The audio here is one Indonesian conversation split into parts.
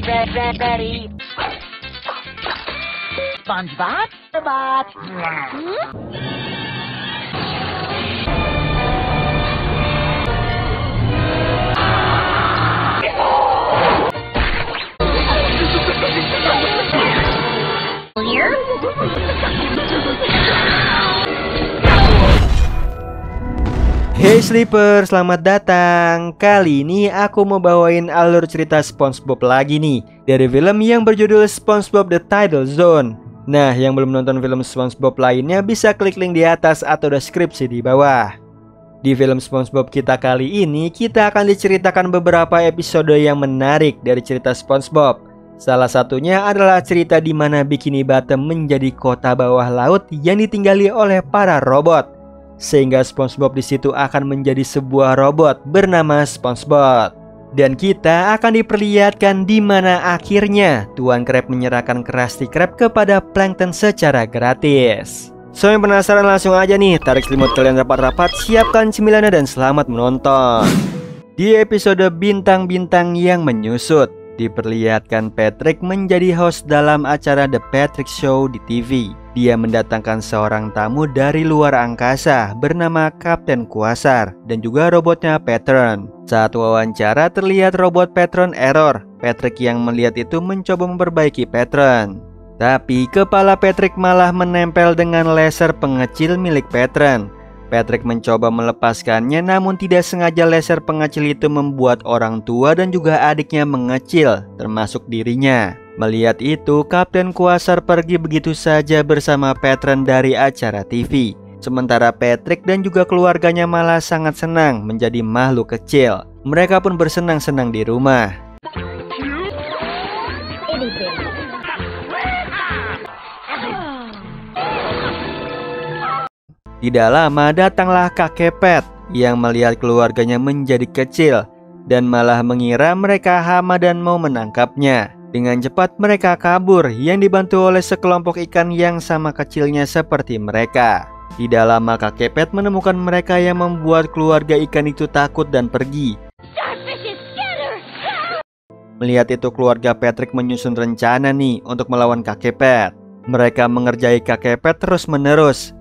ready. SpongeBob? SpongeBob? Clear? Hey Sleeper, selamat datang. Kali ini aku mau bawain alur cerita SpongeBob lagi nih, dari film yang berjudul SpongeBob The Tidal Zone. Nah, yang belum nonton film SpongeBob lainnya bisa klik link di atas atau deskripsi di bawah. Di film SpongeBob kita kali ini, kita akan diceritakan beberapa episode yang menarik dari cerita SpongeBob. Salah satunya adalah cerita di mana Bikini Bottom menjadi kota bawah laut yang ditinggali oleh para robot. Sehingga SpongeBob di situ akan menjadi sebuah robot bernama SpongeBob. Dan kita akan diperlihatkan di mana akhirnya Tuan Krab menyerahkan Krusty Krab kepada Plankton secara gratis. So yang penasaran langsung aja nih, tarik selimut kalian rapat-rapat, siapkan cemilannya dan selamat menonton. Di episode Bintang-Bintang yang Menyusut, diperlihatkan Patrick menjadi host dalam acara The Patrick Show di TV. Dia mendatangkan seorang tamu dari luar angkasa bernama Kapten Quasar dan juga robotnya Patron. Saat wawancara terlihat robot Patron error. Patrick yang melihat itu mencoba memperbaiki Patron, tapi kepala Patrick malah menempel dengan laser pengecil milik Patron. Patrick mencoba melepaskannya, namun tidak sengaja laser pengecil itu membuat orang tua dan juga adiknya mengecil, termasuk dirinya. Melihat itu, Kapten Quasar pergi begitu saja bersama Patron dari acara TV. Sementara Patrick dan juga keluarganya malah sangat senang menjadi makhluk kecil. Mereka pun bersenang-senang di rumah. Tidak lama datanglah kakek Pat yang melihat keluarganya menjadi kecil dan malah mengira mereka hama dan mau menangkapnya. Dengan cepat mereka kabur yang dibantu oleh sekelompok ikan yang sama kecilnya seperti mereka. Tidak lama kakek Pat menemukan mereka yang membuat keluarga ikan itu takut dan pergi. Melihat itu keluarga Patrick menyusun rencana nih untuk melawan kakek Pat. Mereka mengerjai kakek Pat terus menerus.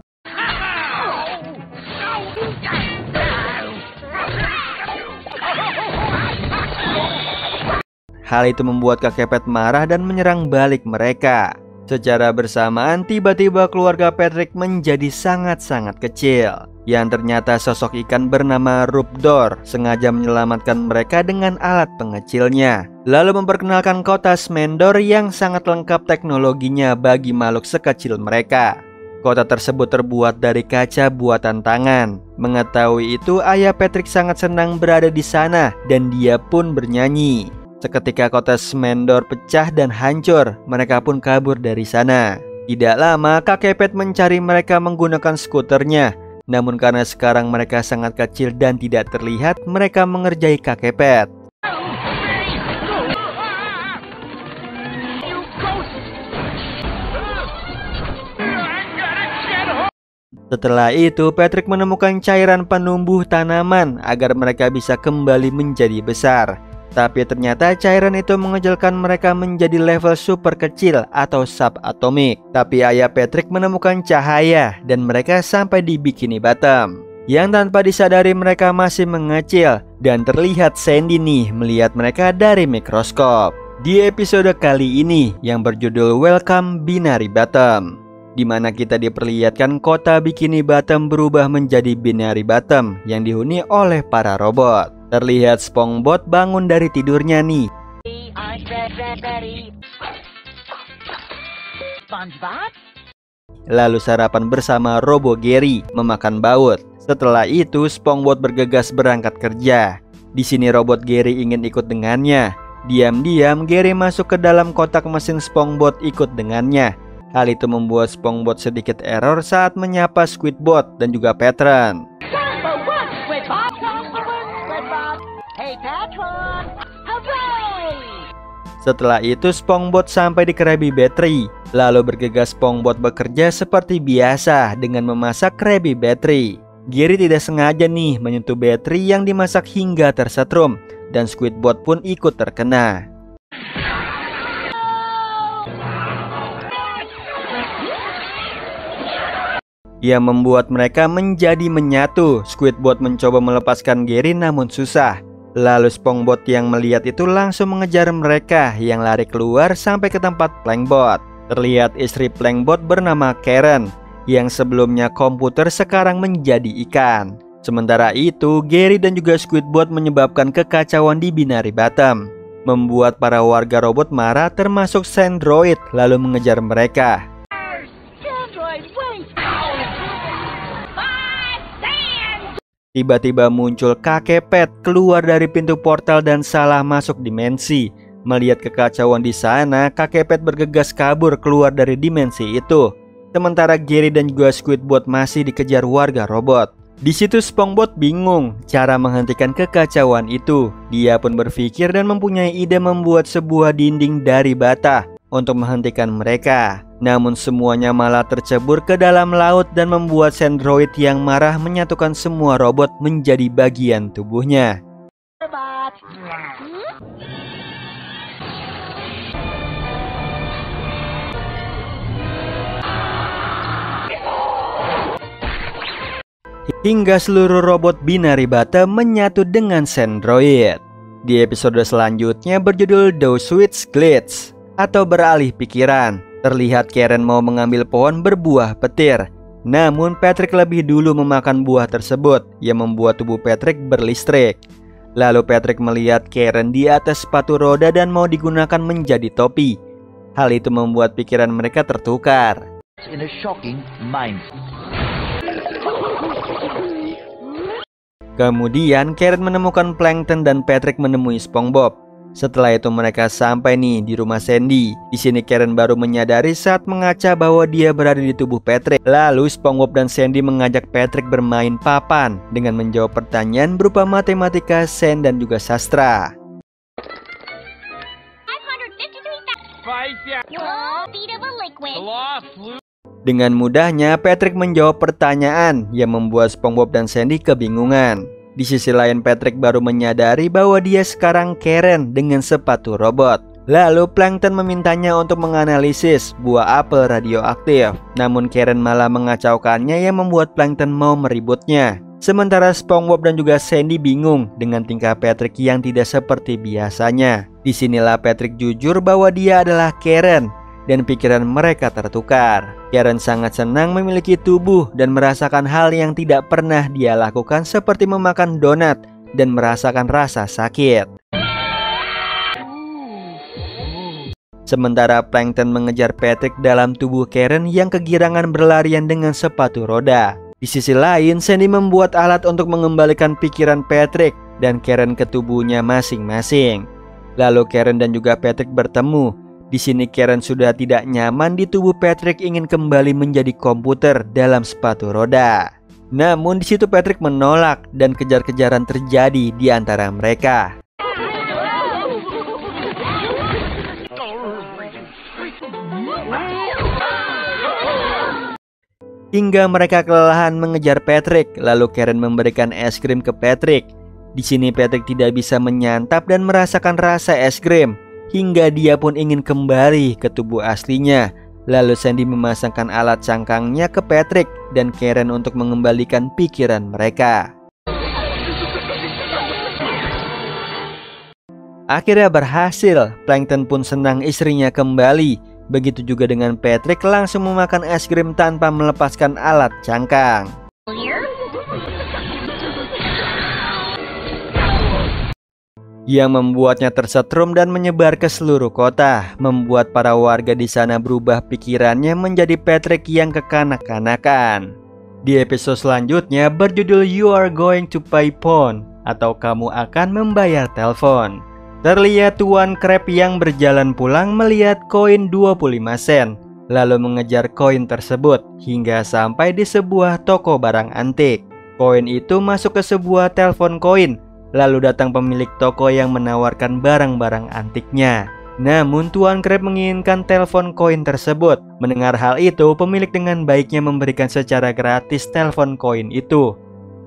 Hal itu membuat kakek Pat marah dan menyerang balik mereka. Secara bersamaan tiba-tiba keluarga Patrick menjadi sangat-sangat kecil. Yang ternyata sosok ikan bernama Rupdor sengaja menyelamatkan mereka dengan alat pengecilnya. Lalu memperkenalkan kota Smendor yang sangat lengkap teknologinya bagi makhluk sekecil mereka. Kota tersebut terbuat dari kaca buatan tangan. Mengetahui itu ayah Patrick sangat senang berada di sana dan dia pun bernyanyi. Seketika kota Smendor pecah dan hancur, mereka pun kabur dari sana. Tidak lama kakek Pat mencari mereka menggunakan skuternya. Namun karena sekarang mereka sangat kecil dan tidak terlihat, mereka mengerjai kakek Pat. Setelah itu Patrick menemukan cairan penumbuh tanaman agar mereka bisa kembali menjadi besar. Tapi ternyata cairan itu mengejalkan mereka menjadi level super kecil atau subatomik. Tapi ayah Patrick menemukan cahaya dan mereka sampai di Bikini Bottom. Yang tanpa disadari mereka masih mengecil. Dan terlihat Sandy nih melihat mereka dari mikroskop. Di episode kali ini yang berjudul Welcome Binary Bottom, di mana kita diperlihatkan kota Bikini Bottom berubah menjadi Binary Bottom yang dihuni oleh para robot. Terlihat SpongeBob bangun dari tidurnya nih. Lalu sarapan bersama Robo Gary memakan baut. Setelah itu SpongeBob bergegas berangkat kerja. Di sini robot Gary ingin ikut dengannya. Diam-diam Gary masuk ke dalam kotak mesin SpongeBob ikut dengannya. Hal itu membuat SpongeBob sedikit error saat menyapa Squidward dan juga Patron. Setelah itu SpongeBob sampai di Krabby Patty. Lalu bergegas SpongeBob bekerja seperti biasa dengan memasak Krabby Patty. Gary tidak sengaja nih menyentuh bateri yang dimasak hingga tersetrum dan Squidward pun ikut terkena. yang membuat mereka menjadi menyatu. Squidward mencoba melepaskan Gary namun susah. Lalu SpongeBob yang melihat itu langsung mengejar mereka yang lari keluar sampai ke tempat Plankbot. Terlihat istri Plankbot bernama Karen yang sebelumnya komputer sekarang menjadi ikan. Sementara itu, Gary dan juga Squidward menyebabkan kekacauan di Binary Bottom, membuat para warga robot marah termasuk Sandroid lalu mengejar mereka. Tiba-tiba muncul kakek Pet keluar dari pintu portal dan salah masuk dimensi. Melihat kekacauan di sana, kakek Pet bergegas kabur keluar dari dimensi itu. Sementara Gary dan juga Squidward masih dikejar warga robot. Di situ SpongeBob bingung cara menghentikan kekacauan itu. Dia pun berpikir dan mempunyai ide membuat sebuah dinding dari bata untuk menghentikan mereka. Namun semuanya malah tercebur ke dalam laut dan membuat Sandroid yang marah menyatukan semua robot menjadi bagian tubuhnya. Hingga seluruh robot Binary Bottom menyatu dengan Sandroid. Di episode selanjutnya berjudul Those Switch Glitch atau beralih pikiran. Terlihat Karen mau mengambil pohon berbuah petir. Namun Patrick lebih dulu memakan buah tersebut yang membuat tubuh Patrick berlistrik. Lalu Patrick melihat Karen di atas sepatu roda dan mau digunakan menjadi topi. Hal itu membuat pikiran mereka tertukar. In a shocking mind. Kemudian Karen menemukan Plankton dan Patrick menemui SpongeBob. Setelah itu mereka sampai nih di rumah Sandy. Di sini Karen baru menyadari saat mengaca bahwa dia berada di tubuh Patrick. Lalu SpongeBob dan Sandy mengajak Patrick bermain papan dengan menjawab pertanyaan berupa matematika, sains dan juga sastra. Dengan mudahnya Patrick menjawab pertanyaan yang membuat SpongeBob dan Sandy kebingungan. Di sisi lain Patrick baru menyadari bahwa dia sekarang Karen dengan sepatu robot. Lalu Plankton memintanya untuk menganalisis buah apel radioaktif. Namun Karen malah mengacaukannya yang membuat Plankton mau meributnya. Sementara SpongeBob dan juga Sandy bingung dengan tingkah Patrick yang tidak seperti biasanya. Disinilah Patrick jujur bahwa dia adalah Karen dan pikiran mereka tertukar. Karen sangat senang memiliki tubuh dan merasakan hal yang tidak pernah dia lakukan seperti memakan donat dan merasakan rasa sakit. Sementara Plankton mengejar Patrick dalam tubuh Karen yang kegirangan berlarian dengan sepatu roda. Di sisi lain, Sandy membuat alat untuk mengembalikan pikiran Patrick dan Karen ke tubuhnya masing-masing. Lalu Karen dan juga Patrick bertemu. Di sini Karen sudah tidak nyaman di tubuh Patrick, ingin kembali menjadi komputer dalam sepatu roda. Namun di situ Patrick menolak dan kejar-kejaran terjadi di antara mereka. Hingga mereka kelelahan mengejar Patrick, lalu Karen memberikan es krim ke Patrick. Di sini Patrick tidak bisa menyantap dan merasakan rasa es krim. Hingga dia pun ingin kembali ke tubuh aslinya. Lalu Sandy memasangkan alat cangkangnya ke Patrick dan Karen untuk mengembalikan pikiran mereka. Akhirnya berhasil. Plankton pun senang istrinya kembali. Begitu juga dengan Patrick, langsung memakan es krim tanpa melepaskan alat cangkang. Yang membuatnya tersetrum dan menyebar ke seluruh kota, membuat para warga di sana berubah pikirannya menjadi Patrick yang kekanak-kanakan. Di episode selanjutnya berjudul You Are Going to Pay Phone atau kamu akan membayar telepon. Terlihat Tuan Crab yang berjalan pulang melihat koin 25 sen, lalu mengejar koin tersebut hingga sampai di sebuah toko barang antik. Koin itu masuk ke sebuah telepon koin. Lalu datang pemilik toko yang menawarkan barang-barang antiknya. Namun Tuan Crab menginginkan telepon koin tersebut. Mendengar hal itu, pemilik dengan baiknya memberikan secara gratis telepon koin itu.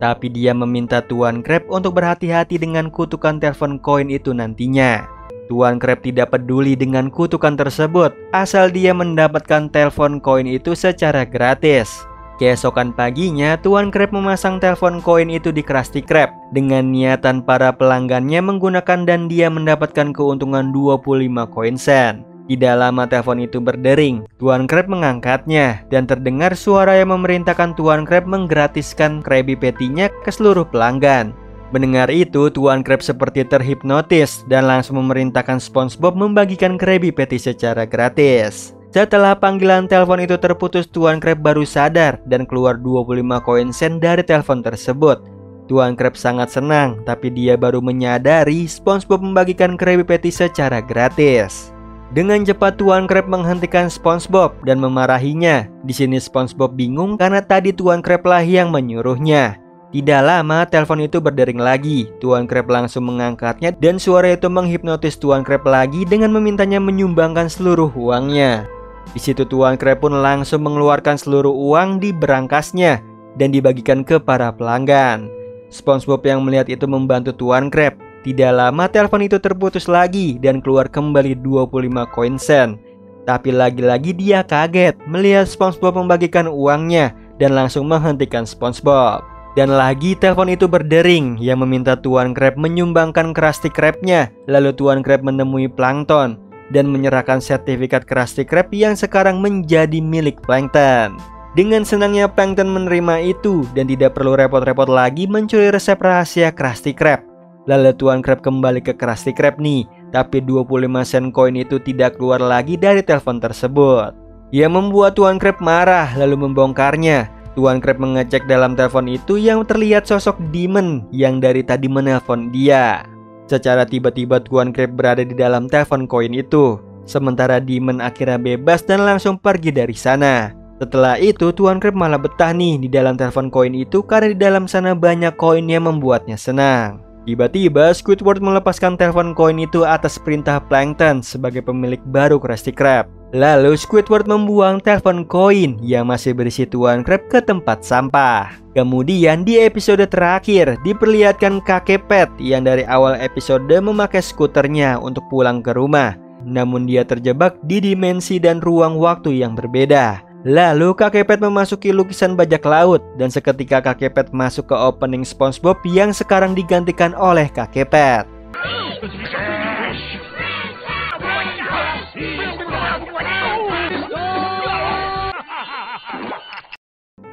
Tapi dia meminta Tuan Crab untuk berhati-hati dengan kutukan telepon koin itu nantinya. Tuan Crab tidak peduli dengan kutukan tersebut, asal dia mendapatkan telepon koin itu secara gratis. Keesokan paginya, Tuan Krab memasang telepon koin itu di Krusty Krab dengan niatan para pelanggannya menggunakan dan dia mendapatkan keuntungan 25 koin sen. Tidak lama telepon itu berdering, Tuan Krab mengangkatnya dan terdengar suara yang memerintahkan Tuan Krab menggratiskan Krabby Patty-nya ke seluruh pelanggan. Mendengar itu, Tuan Krab seperti terhipnotis dan langsung memerintahkan SpongeBob membagikan Krabby Patty secara gratis. Setelah panggilan telepon itu terputus, Tuan Krab baru sadar dan keluar 25 koin sen dari telepon tersebut. Tuan Krab sangat senang, tapi dia baru menyadari SpongeBob membagikan Krabby Patty secara gratis. Dengan cepat Tuan Krab menghentikan SpongeBob dan memarahinya. Di sini SpongeBob bingung karena tadi Tuan Krab lah yang menyuruhnya. Tidak lama telepon itu berdering lagi. Tuan Krab langsung mengangkatnya dan suara itu menghipnotis Tuan Krab lagi dengan memintanya menyumbangkan seluruh uangnya. Di situ Tuan Krab pun langsung mengeluarkan seluruh uang di berangkasnya dan dibagikan ke para pelanggan. SpongeBob yang melihat itu membantu Tuan Krab. Tidak lama telepon itu terputus lagi dan keluar kembali 25 koin sen. Tapi lagi-lagi dia kaget melihat SpongeBob membagikan uangnya dan langsung menghentikan SpongeBob. Dan lagi telepon itu berdering yang meminta Tuan Krab menyumbangkan Krusty Krab-nya. Lalu Tuan Krab menemui Plankton dan menyerahkan sertifikat Krusty Krab yang sekarang menjadi milik Plankton. Dengan senangnya Plankton menerima itu dan tidak perlu repot-repot lagi mencuri resep rahasia Krusty Krab. Lalu Tuan Krab kembali ke Krusty Krab nih, tapi 25 sen koin itu tidak keluar lagi dari telepon tersebut. Ia membuat Tuan Krab marah lalu membongkarnya. Tuan Krab mengecek dalam telepon itu yang terlihat sosok Demon yang dari tadi menelpon dia. Secara tiba-tiba Tuan Krab berada di dalam telepon koin itu. Sementara Demon akhirnya bebas dan langsung pergi dari sana. Setelah itu Tuan Krab malah betah nih di dalam telepon koin itu karena di dalam sana banyak koin yang membuatnya senang. Tiba-tiba Squidward melepaskan telepon koin itu atas perintah Plankton sebagai pemilik baru Krusty Krab. Lalu Squidward membuang telepon koin yang masih berisi Tuan Krab ke tempat sampah. Kemudian di episode terakhir diperlihatkan kakek Pet yang dari awal episode memakai skuternya untuk pulang ke rumah. Namun dia terjebak di dimensi dan ruang waktu yang berbeda. Lalu kakek Pet memasuki lukisan bajak laut dan seketika kakek Pet masuk ke opening SpongeBob yang sekarang digantikan oleh kakek Pet.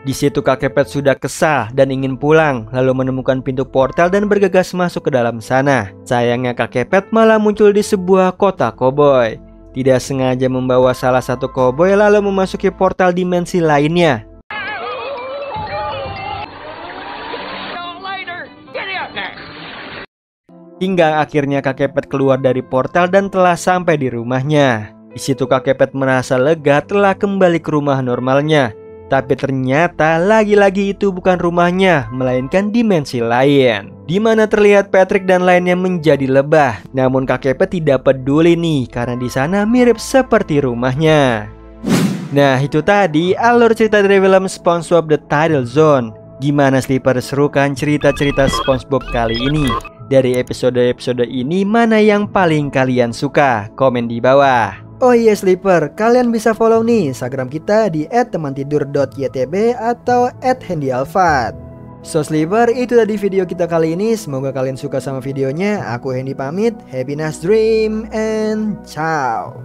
Di situ kakek Pet sudah kesal dan ingin pulang, lalu menemukan pintu portal dan bergegas masuk ke dalam sana. Sayangnya kakek Pet malah muncul di sebuah kota koboi. Tidak sengaja membawa salah satu koboi lalu memasuki portal dimensi lainnya. Hingga akhirnya kakek Pet keluar dari portal dan telah sampai di rumahnya. Di situ kakek Pet merasa lega telah kembali ke rumah normalnya. Tapi ternyata lagi-lagi itu bukan rumahnya, melainkan dimensi lain, di mana terlihat Patrick dan lainnya menjadi lebah. Namun kakek Pet tidak peduli nih, karena di sana mirip seperti rumahnya. Nah itu tadi alur cerita dari film SpongeBob The Tidal Zone. Gimana Sleeper, serukan cerita-cerita SpongeBob kali ini? Dari episode-episode ini mana yang paling kalian suka? Komen di bawah. Oh iya Sleeper, kalian bisa follow nih Instagram kita di @temantidur.ytb atau @handyalfat. So Sleeper, itu tadi video kita kali ini. Semoga kalian suka sama videonya. Aku Hendy pamit. Happy nice dream and ciao.